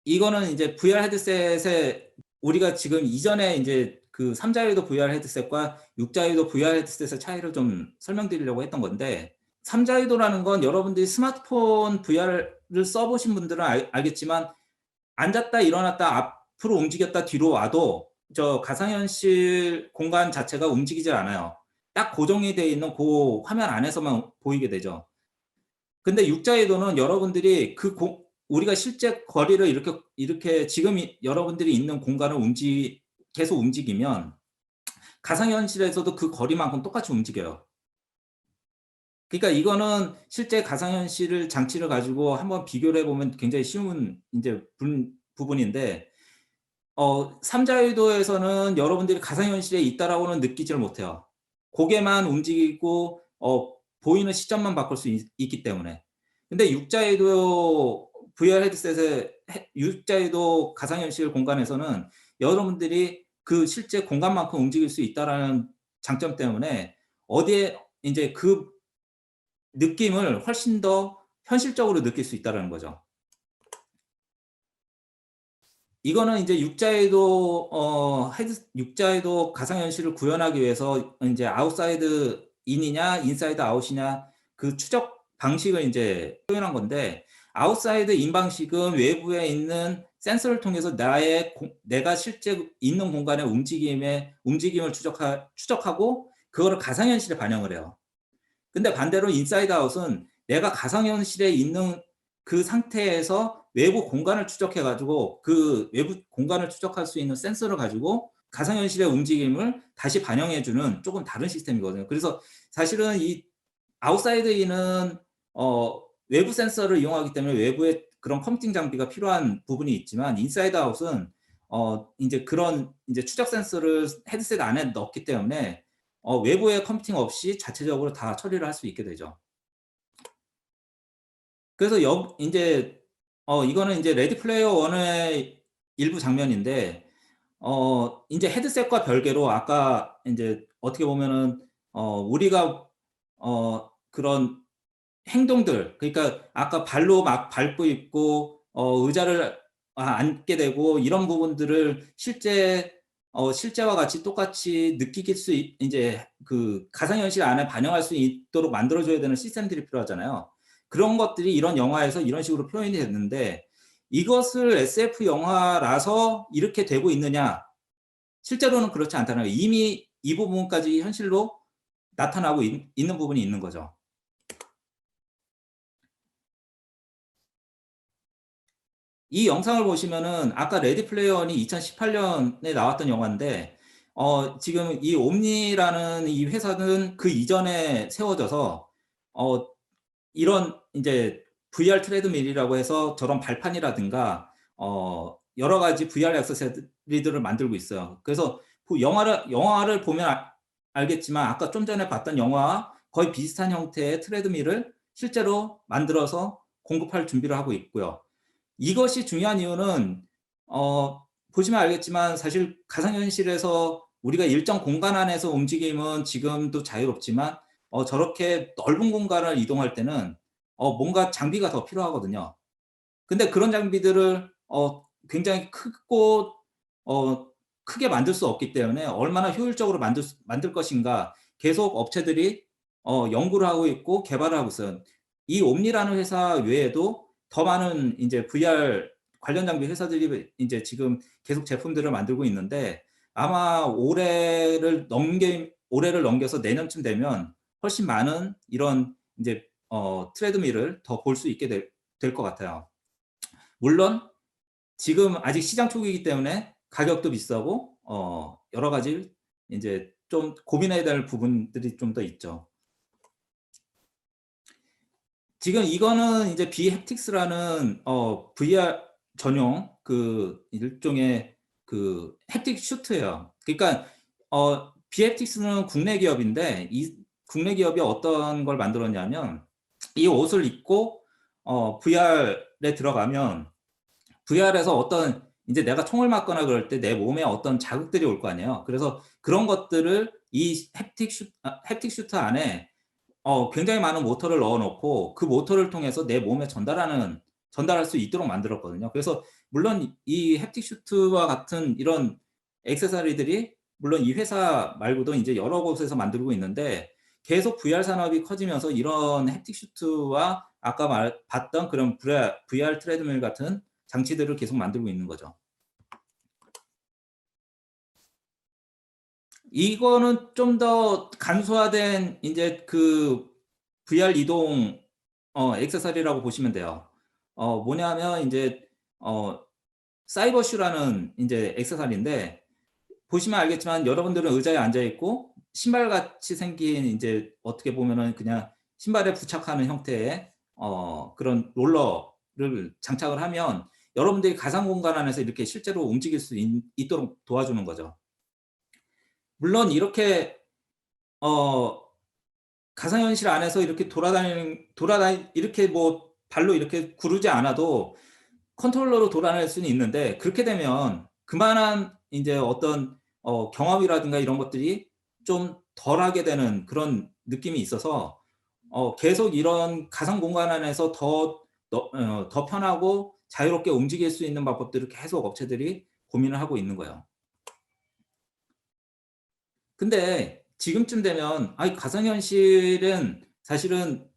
이거는 이제 VR 헤드셋에 우리가 지금 이전에 이제 그 3자유도 VR 헤드셋과 6자유도 VR 헤드셋의 차이를 좀 설명드리려고 했던 건데, 3자유도라는 건 여러분들이 스마트폰 VR을 써 보신 분들은 알겠지만, 앉았다 일어났다 앞으로 움직였다 뒤로 와도 저 가상현실 공간 자체가 움직이질 않아요. 딱 고정이 되어 있는 고 화면 안에서만 보이게 되죠. 근데 육자회도는 여러분들이 우리가 실제 거리를 이렇게 지금 여러분들이 있는 공간을 계속 움직이면 가상현실에서도 그 거리만큼 똑같이 움직여요. 그러니까 이거는 실제 가상현실 장치를 가지고 한번 비교를 해보면 굉장히 쉬운 이제 부분인데, 삼자유도에서는 여러분들이 가상현실에 있다라고는 느끼지를 못해요. 고개만 움직이고 보이는 시점만 바꿀 수 있기 때문에. 근데 육자유도 VR 헤드셋의 육자유도 가상현실 공간에서는 여러분들이 그 실제 공간만큼 움직일 수 있다라는 장점 때문에 어디에 인제 그 느낌을 훨씬 더 현실적으로 느낄 수 있다라는 거죠. 이거는 이제 육자에도 가상현실을 구현하기 위해서 인제 아웃사이드 인이냐 인사이드 아웃이냐 그 추적 방식을 인제 표현한 건데, 아웃사이드 인 방식은 외부에 있는 센서를 통해서 내가 실제 있는 공간의 움직임을 추적하고 그거를 가상현실에 반영을 해요. 근데 반대로 인사이드 아웃은 내가 가상현실에 있는 그 상태에서 외부 공간을 추적해 가지고 그 외부 공간을 추적할 수 있는 센서를 가지고 가상현실의 움직임을 다시 반영해 주는 조금 다른 시스템이거든요. 그래서 사실은 이 아웃사이드 인은 외부 센서를 이용하기 때문에 외부에 그런 컴퓨팅 장비가 필요한 부분이 있지만, 인사이드 아웃은 인제 그런 인제 추적 센서를 헤드셋 안에 넣기 때문에 외부의 컴퓨팅 없이 자체적으로 다 처리를 할 수 있게 되죠. 그래서 인제 이거는 인제 레디 플레이어 원의 일부 장면인데, 인제 헤드셋과 별개로 아까 인제 어떻게 보면은 우리가 그런 행동들, 그러니까 아까 발로 막 밟고 있고 의자를 앉게 되고 이런 부분들을 실제와 같이 똑같이 느끼길 수 인제 그 가상현실 안에 반영할 수 있도록 만들어 줘야 되는 시스템들이 필요하잖아요. 그런 것들이 이런 영화에서 이런 식으로 표현이 됐는데, 이것을 SF 영화라서 이렇게 되고 있느냐? 실제로는 그렇지 않다는 거예요. 이미 이 부분까지 현실로 나타나고 있는 부분이 있는 거죠. 이 영상을 보시면은 아까 레디 플레이어 원이 2018 년에 나왔던 영화인데, 지금 이 옴니라는 이 회사는 그 이전에 세워져서 어 이런 인제 VR 트레드밀이라고 해서 저런 발판이라든가 여러 가지 VR 액세서리들을 만들고 있어요. 그래서 그 영화를 보면 알겠지만 아까 좀 전에 봤던 영화와 거의 비슷한 형태의 트레드밀을 실제로 만들어서 공급할 준비를 하고 있고요. 이것이 중요한 이유는 보시면 알겠지만 사실 가상현실에서 우리가 일정 공간 안에서 움직임은 지금도 자유롭지만 저렇게 넓은 공간을 이동할 때는 뭔가 장비가 더 필요하거든요. 근데 그런 장비들을 굉장히 크고 어 크게 만들 수 없기 때문에 얼마나 효율적으로 만들 것인가 계속 업체들이 연구를 하고 있고 개발을 하고 있어요. 이 옴니라는 회사 외에도 더 많은 인제 VR 관련 장비 회사들이 인제 지금 계속 제품들을 만들고 있는데, 아마 올해를 넘겨서 내년쯤 되면 훨씬 많은 이런 인제 트레드밀을 더 볼 수 있게 될 것 같아요. 물론 지금 아직 시장 초기이기 때문에 가격도 비싸고 여러 가지 인제 좀 고민해야 될 부분들이 좀 더 있죠. 지금 이거는 이제 비햅틱스라는 VR 전용 그 일종의 그 햅틱 슈트예요. 그러니까 비햅틱스는 국내 기업인데, 이 국내 기업이 어떤 걸 만들었냐면, 이 옷을 입고 VR에 들어가면 VR에서 어떤 인제 내가 총을 맞거나 그럴 때 내 몸에 어떤 자극들이 올 거 아니에요. 그래서 그런 것들을 이 햅틱 슈트 안에 굉장히 많은 모터를 넣어 놓고 그 모터를 통해서 내 몸에 전달할 수 있도록 만들었거든요. 그래서 물론 이 햅틱 슈트와 같은 이런 액세서리들이 물론 이 회사 말고도 이제 여러 곳에서 만들고 있는데 계속 VR 산업이 커지면서 이런 햅틱 슈트와 아까 봤던 그런 VR 트레드밀 같은 장치들을 계속 만들고 있는 거죠. 이거는 좀 더 간소화된 인제 그 VR 이동 액세서리라고 보시면 돼요. 뭐냐면 인제 어 사이버슈라는 인제 액세서리인데 보시면 알겠지만 여러분들은 의자에 앉아 있고 신발같이 생긴 인제 어떻게 보면은 그냥 신발에 부착하는 형태의 그런 롤러를 장착을 하면 여러분들이 가상 공간 안에서 이렇게 실제로 움직일 수 있도록 도와주는 거죠. 물론 이렇게 어 가상현실 안에서 이렇게 돌아다니 이렇게 뭐 발로 이렇게 구르지 않아도 컨트롤러로 돌아다닐 수는 있는데 그렇게 되면 그만한 인제 어떤 경험이라든가 이런 것들이 좀 덜하게 되는 그런 느낌이 있어서 계속 이런 가상 공간 안에서 더 편하고 자유롭게 움직일 수 있는 방법들을 계속 업체들이 고민을 하고 있는 거예요. 근데 지금쯤 되면 아이 가상현실은 사실은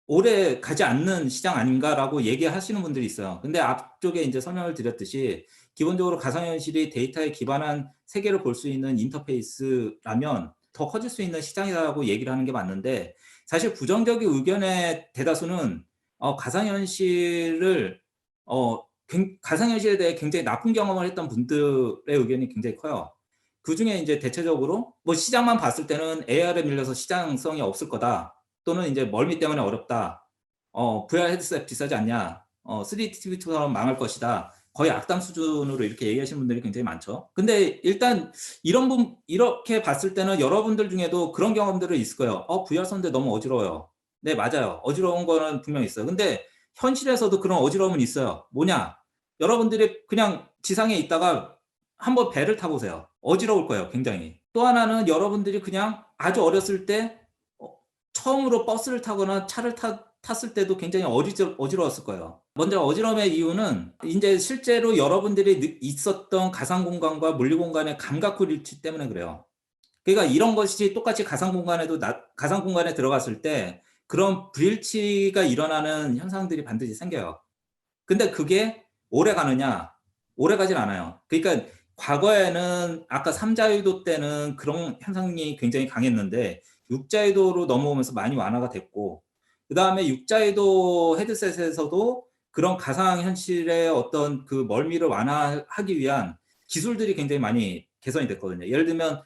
오래 가지 않는 시장 아닌가라고 얘기하시는 분들이 있어요. 근데 앞쪽에 인제 설명을 드렸듯이 기본적으로 가상현실이 데이터에 기반한 세계를 볼 수 있는 인터페이스라면 더 커질 수 있는 시장이라고 얘기를 하는 게 맞는데 사실 부정적인 의견의 대다수는 가상현실을 가상현실에 대해 굉장히 나쁜 경험을 했던 분들의 의견이 굉장히 커요. 그중에 인제 대체적으로 뭐 시장만 봤을 때는 "AR에 밀려서 시장성이 없을 거다." 또는 인제 "멀미 때문에 어렵다." "VR 헤드셋 비싸지 않냐." 3D TV처럼 망할 것이다." 거의 악담 수준으로 이렇게 얘기하시는 분들이 굉장히 많죠. 근데 일단 이렇게 봤을 때는 여러분들 중에도 그런 경험들은 있을 거예요. VR 썼는데 너무 어지러워요." 네 맞아요. 어지러운 거는 분명히 있어요. 근데 현실에서도 그런 어지러움은 있어요. 뭐냐? 여러분들이 그냥 지상에 있다가 한번 배를 타 보세요. 어지러울 거예요 굉장히. 또 하나는 여러분들이 그냥 아주 어렸을 때 어 처음으로 버스를 타거나 차를 탔을 때도 굉장히 어지러웠을 거예요. 먼저 어지러움의 이유는 인제 실제로 여러분들이 있었던 가상 공간과 물리 공간의 감각 불일치 때문에 그래요. 그러니까 이런 것이 똑같이 가상 공간에 들어갔을 때 그런 불일치가 일어나는 현상들이 반드시 생겨요. 근데 그게 오래 가느냐? 오래 가진 않아요. 그러니까 과거에는 아까 삼자유도 때는 그런 현상이 굉장히 강했는데 육자유도로 넘어오면서 많이 완화가 됐고 그다음에 육자유도 헤드셋에서도 그런 가상 현실의 어떤 그 멀미를 완화하기 위한 기술들이 굉장히 많이 개선이 됐거든요. 예를 들면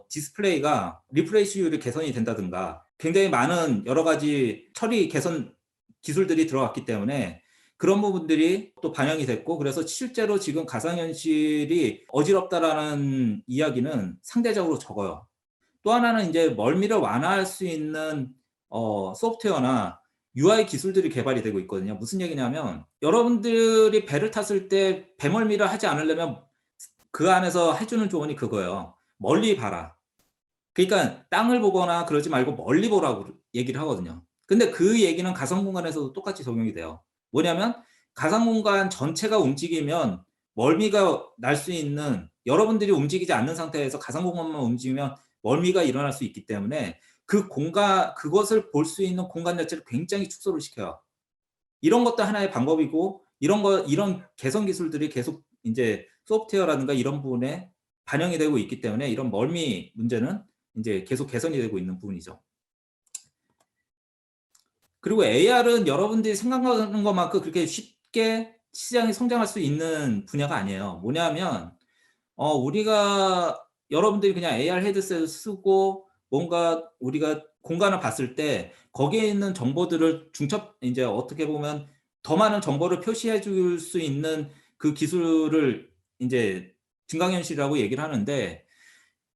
디스플레이가 리프레시율이 개선이 된다든가 굉장히 많은 여러 가지 처리 개선 기술들이 들어갔기 때문에 그런 부분들이 또 반영이 됐고 그래서 실제로 지금 가상현실이 어지럽다라는 이야기는 상대적으로 적어요. 또 하나는 인제 멀미를 완화할 수 있는 소프트웨어나 UI 기술들이 개발이 되고 있거든요. 무슨 얘기냐면 여러분들이 배를 탔을 때 배멀미를 하지 않으려면 그 안에서 해 주는 조언이 그거예요. "멀리 봐라." 그러니까 땅을 보거나 그러지 말고 멀리 보라고 얘기를 하거든요. 근데 그 얘기는 가상 공간에서도 똑같이 적용이 돼요. 뭐냐면 가상 공간 전체가 움직이면 멀미가 날 수 있는 여러분들이 움직이지 않는 상태에서 가상 공간만 움직이면 멀미가 일어날 수 있기 때문에 그것을 볼 수 있는 공간 자체를 굉장히 축소를 시켜요. 이런 것도 하나의 방법이고 이런 개선 기술들이 계속 인제 소프트웨어라든가 이런 부분에 반영이 되고 있기 때문에 이런 멀미 문제는 인제 계속 개선이 되고 있는 부분이죠. 그리고 AR은 여러분들이 생각하는 것만큼 그렇게 쉽게 시장이 성장할 수 있는 분야가 아니에요. 뭐냐면 우리가 여러분들이 그냥 AR 헤드셋을 쓰고 뭔가 우리가 공간을 봤을 때 거기에 있는 정보들을 인제 어떻게 보면 더 많은 정보를 표시해 줄 수 있는 그 기술을 인제 증강현실이라고 얘기를 하는데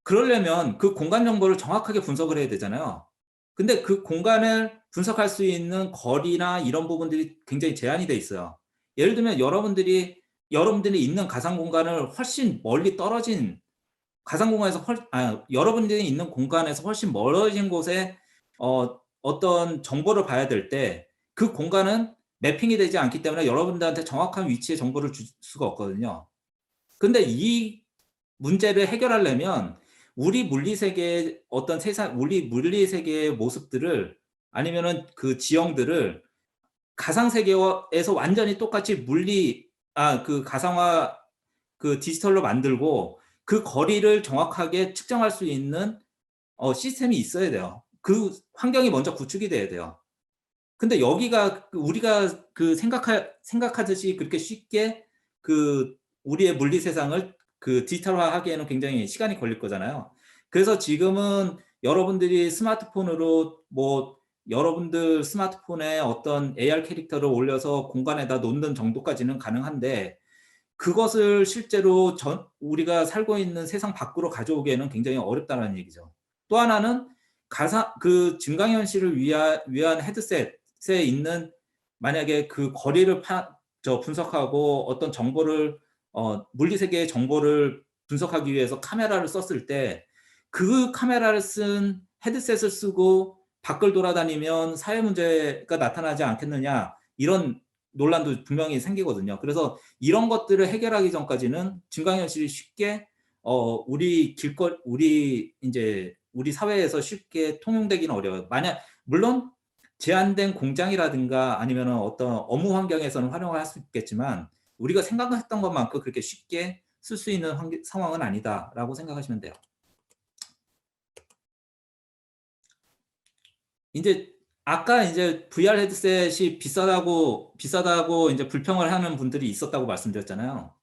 그러려면 그 공간 정보를 정확하게 분석을 해야 되잖아요. 근데 그 공간을 분석할 수 있는 거리나 이런 부분들이 굉장히 제한이 돼 있어요. 예를 들면 여러분들이 있는 가상 공간을 훨씬 멀리 떨어진 가상 공간에서 여러분들이 있는 공간에서 훨씬 멀어진 곳에 어떤 정보를 봐야 될 때 그 공간은 매핑이 되지 않기 때문에 여러분들한테 정확한 위치의 정보를 줄 수가 없거든요. 근데 이 문제를 해결하려면 우리 물리 세계의 어떤 세상 우리 물리 세계의 모습들을 아니면은 그 지형들을 가상 세계에서 완전히 똑같이 그 가상화 그 디지털로 만들고 그 거리를 정확하게 측정할 수 있는 시스템이 있어야 돼요. 그 환경이 먼저 구축이 돼야 돼요. 근데 여기가 우리가 생각하듯이 그렇게 쉽게 그 우리의 물리 세상을 그 디지털화하기에는 굉장히 시간이 걸릴 거잖아요. 그래서 지금은 여러분들이 스마트폰으로 여러분들 스마트폰에 어떤 AR 캐릭터를 올려서 공간에다 놓는 정도까지는 가능한데 그것을 실제로 우리가 살고 있는 세상 밖으로 가져오기에는 굉장히 어렵다는 얘기죠. 또 하나는 증강현실을 위한 헤드셋에 있는 만약에 그 거리를 분석하고 어떤 정보를 물리 세계의 정보를 분석하기 위해서 카메라를 썼을 때 그 카메라를 쓴 헤드셋을 쓰고 밖을 돌아다니면 사회 문제가 나타나지 않겠느냐 이런 논란도 분명히 생기거든요. 그래서 이런 것들을 해결하기 전까지는 증강현실이 쉽게 우리 사회에서 쉽게 통용되기는 어려워요. 물론 제한된 공장이라든가 아니면은 어떤 업무 환경에서는 활용을 할 수 있겠지만 우리가 생각했던 것만큼 그렇게 쉽게 쓸 수 있는 상황은 아니다라고 생각하시면 돼요. 인제 아까 인제 VR 헤드셋이 비싸다고 인제 불평을 하는 분들이 있었다고 말씀드렸잖아요.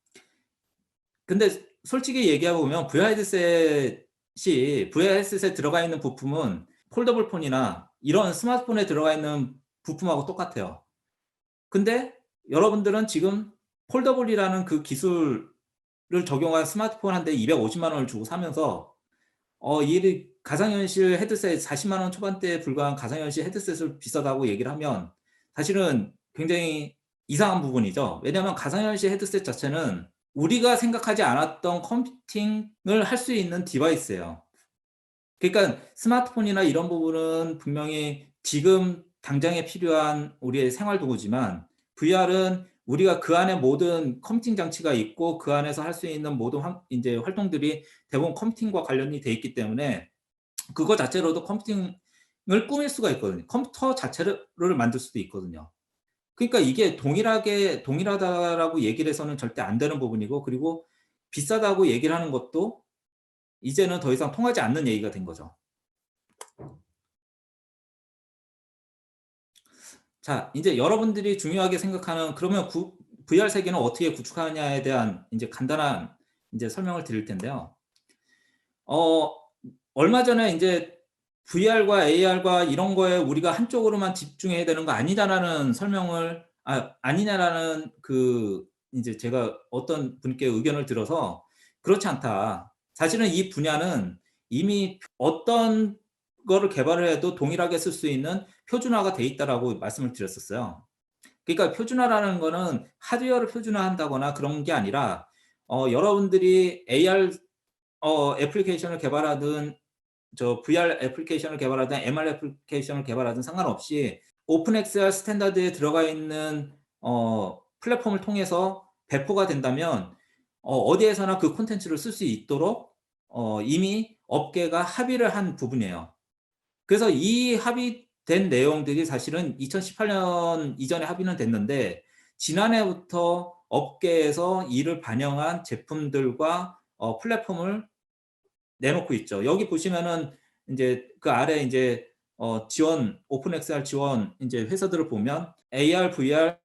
근데 솔직히 얘기하고 보면 VR 헤드셋에 들어가 있는 부품은 폴더블 폰이나 이런 스마트폰에 들어가 있는 부품하고 똑같아요. 근데 여러분들은 지금 폴더블이라는 그 기술을 적용한 스마트폰 한 대에 250만 원을 주고 사면서 이 가상현실 헤드셋 40만 원 초반대에 불과한 가상현실 헤드셋을 비싸다고 얘기를 하면 사실은 굉장히 이상한 부분이죠. 왜냐하면 가상현실 헤드셋 자체는 우리가 생각하지 않았던 컴퓨팅을 할 수 있는 디바이스예요. 그러니까 스마트폰이나 이런 부분은 분명히 지금 당장에 필요한 우리의 생활 도구지만 VR은 우리가 그 안에 모든 컴퓨팅 장치가 있고 그 안에서 할 수 있는 모든 인제 활동들이 대부분 컴퓨팅과 관련이 돼 있기 때문에 그거 자체로도 컴퓨팅을 꾸밀 수가 있거든요. 컴퓨터 자체를 만들 수도 있거든요. 그러니까 이게 동일하다라고 얘기를 해서는 절대 안 되는 부분이고 그리고 비싸다고 얘기를 하는 것도 이제는 더 이상 통하지 않는 얘기가 된 거죠. 자, 인제 여러분들이 중요하게 생각하는 그러면 VR 세계는 어떻게 구축하느냐에 대한 인제 간단한 인제 설명을 드릴 텐데요. 어 얼마 전에 인제 "VR과 AR과 이런 거에 우리가 한쪽으로만 집중해야 되는 거 아니다."라는 설명을 아니냐라는 인제 제가 어떤 분께 의견을 들어서 "그렇지 않다. 사실은 이 분야는 이미 어떤 거를 개발을 해도 동일하게 쓸 수 있는 표준화가 돼 있다."라고 말씀을 드렸었어요. 그러니까 표준화라는 거는 하드웨어를 표준화한다거나 그런 게 아니라 여러분들이 AR 애플리케이션을 개발하든 VR 애플리케이션을 개발하든 MR 애플리케이션을 개발하든 상관없이 오픈 XR 스탠다드에 들어가 있는 플랫폼을 통해서 배포가 된다면 어디에서나 그 콘텐츠를 쓸 수 있도록 이미 업계가 합의를 한 부분이에요. 그래서 이 합의된 내용들이 사실은 2018년 이전에 합의는 됐는데 지난해부터 업계에서 이를 반영한 제품들과 플랫폼을 내놓고 있죠. 여기 보시면은 인제 그 아래 인제 지원 오픈 XR 지원 인제 회사들을 보면 AR, VR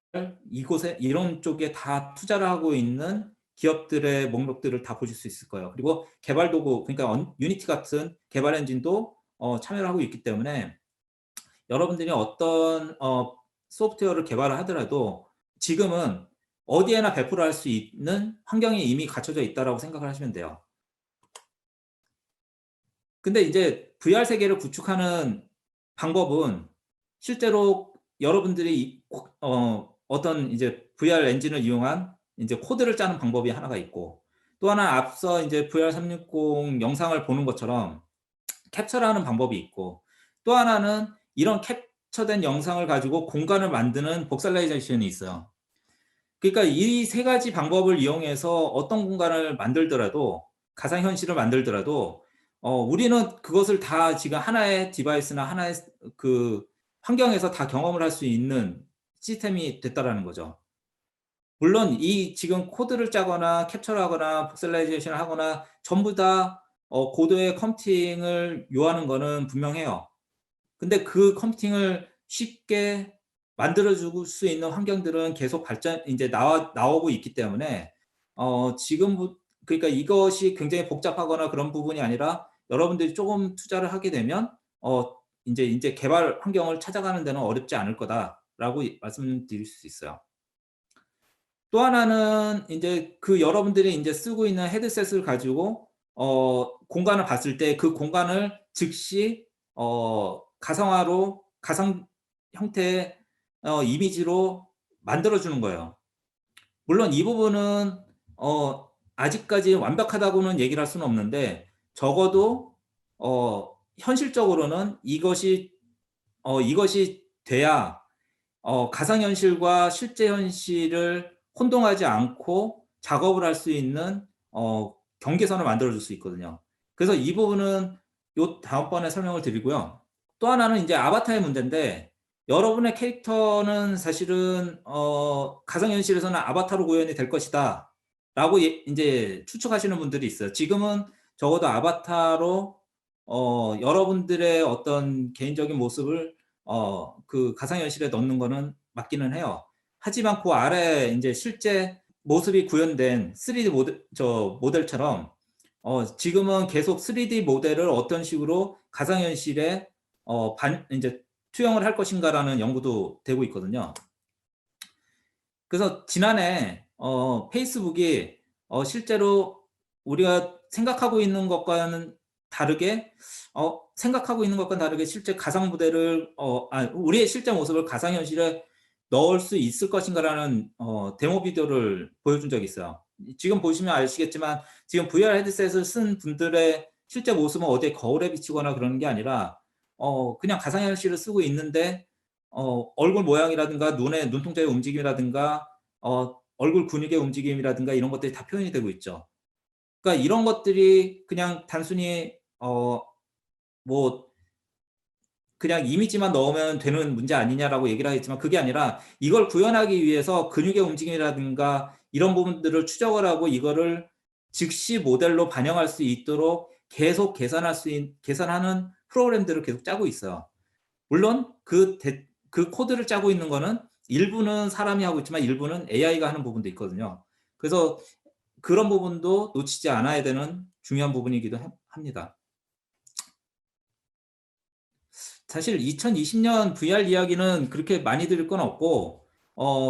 이곳에 이런 쪽에 다 투자를 하고 있는 기업들의 목록들을 다 보실 수 있을 거예요. 그리고 개발 도구 그러니까 유니티 같은 개발 엔진도 참여를 하고 있기 때문에 여러분들이 어떤 소프트웨어를 개발을 하더라도 지금은 어디에나 배포를 할 수 있는 환경이 이미 갖춰져 있다라고 생각을 하시면 돼요. 근데 이제 VR 세계를 구축하는 방법은 실제로 여러분들이 어떤 이제 VR 엔진을 이용한 인제 코드를 짜는 방법이 하나가 있고 또 하나 앞서 인제 VR 360 영상을 보는 것처럼 캡처를 하는 방법이 있고 또 하나는 이런 캡처된 영상을 가지고 공간을 만드는 복살라이제이션이 있어요. 그러니까 이 세 가지 방법을 이용해서 어떤 공간을 만들더라도 가상 현실을 만들더라도 우리는 그것을 다 지금 하나의 디바이스나 하나의 그 환경에서 다 경험을 할 수 있는 시스템이 됐다라는 거죠. 물론 이 지금 코드를 짜거나 캡처를 하거나 복살라이제이션을 하거나 전부 다 고도의 컴퓨팅을 요하는 거는 분명해요. 근데 그 컴퓨팅을 쉽게 만들어 줄 수 있는 환경들은 계속 발전 인제 나오고 있기 때문에 지금부 그러니까 이것이 굉장히 복잡하거나 그런 부분이 아니라 여러분들이 쪼금 투자를 하게 되면 인제 '개발 환경을 찾아가는 데는 어렵지 않을 거다.'라고 말씀드릴 수 있어요. 또 하나는 인제 그 여러분들이 인제 쓰고 있는 헤드셋을 가지고 공간을 봤을 때 그 공간을 즉시 가상화로 가상 형태의 이미지로 만들어 주는 거예요. 물론 이 부분은 아직까지 완벽하다고는 얘기를 할 수는 없는데 적어도 현실적으로는 이것이 돼야 가상 현실과 실제 현실을 혼동하지 않고 작업을 할 수 있는 경계선을 만들어 줄 수 있거든요. 그래서 이 부분은 요 다음번에 설명을 드리고요. 또 하나는 인제 아바타의 문제인데 여러분의 캐릭터는 사실은 가상 현실에서는 '아바타로 구현이 될 것이다.'라고 인제 추측하시는 분들이 있어요. 지금은 적어도 아바타로 여러분들의 어떤 개인적인 모습을 그 가상 현실에 넣는 거는 맞기는 해요. 하지만 그 아래에 인제 실제 모습이 구현된 3D 모델처럼 지금은 계속 3D 모델을 어떤 식으로 가상 현실에 인제 투영을 할 것인가라는 연구도 되고 있거든요. 그래서 지난해 페이스북이 실제로 우리가 생각하고 있는 것과는 다르게 실제 가상 모델을 우리의 실제 모습을 가상 현실에 넣을 수 있을 것인가라는 데모 비디오를 보여준 적이 있어요. 지금 보시면 아시겠지만 지금 VR 헤드셋을 쓴 분들의 실제 모습은 어디에 거울에 비치거나 그러는 게 아니라 그냥 가상 현실을 쓰고 있는데 얼굴 모양이라든가 눈의 눈동자의 움직임이라든가 얼굴 근육의 움직임이라든가 이런 것들이 다 표현이 되고 있죠. 그러니까 이런 것들이 그냥 단순히 뭐 그냥 이미지만 넣으면 되는 문제 아니냐라고 얘기를 하겠지만 그게 아니라 이걸 구현하기 위해서 근육의 움직임이라든가 이런 부분들을 추적을 하고 이거를 즉시 모델로 반영할 수 있도록 계속 계산하는 프로그램들을 계속 짜고 있어요. 물론 그 코드를 짜고 있는 거는 일부는 사람이 하고 있지만 일부는 AI가 하는 부분도 있거든요. 그래서 그런 부분도 놓치지 않아야 되는 중요한 부분이기도 합니다. 사실 2020년 VR 이야기는 그렇게 많이 드릴 건 없고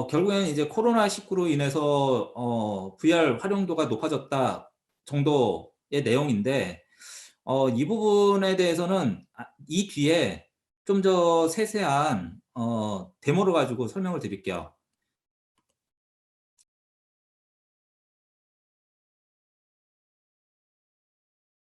결국에는 이제 코로나19로 인해서 VR 활용도가 높아졌다 정도의 내용인데 이 부분에 대해서는 이 뒤에 좀 더 세세한 데모를 가지고 설명을 드릴게요.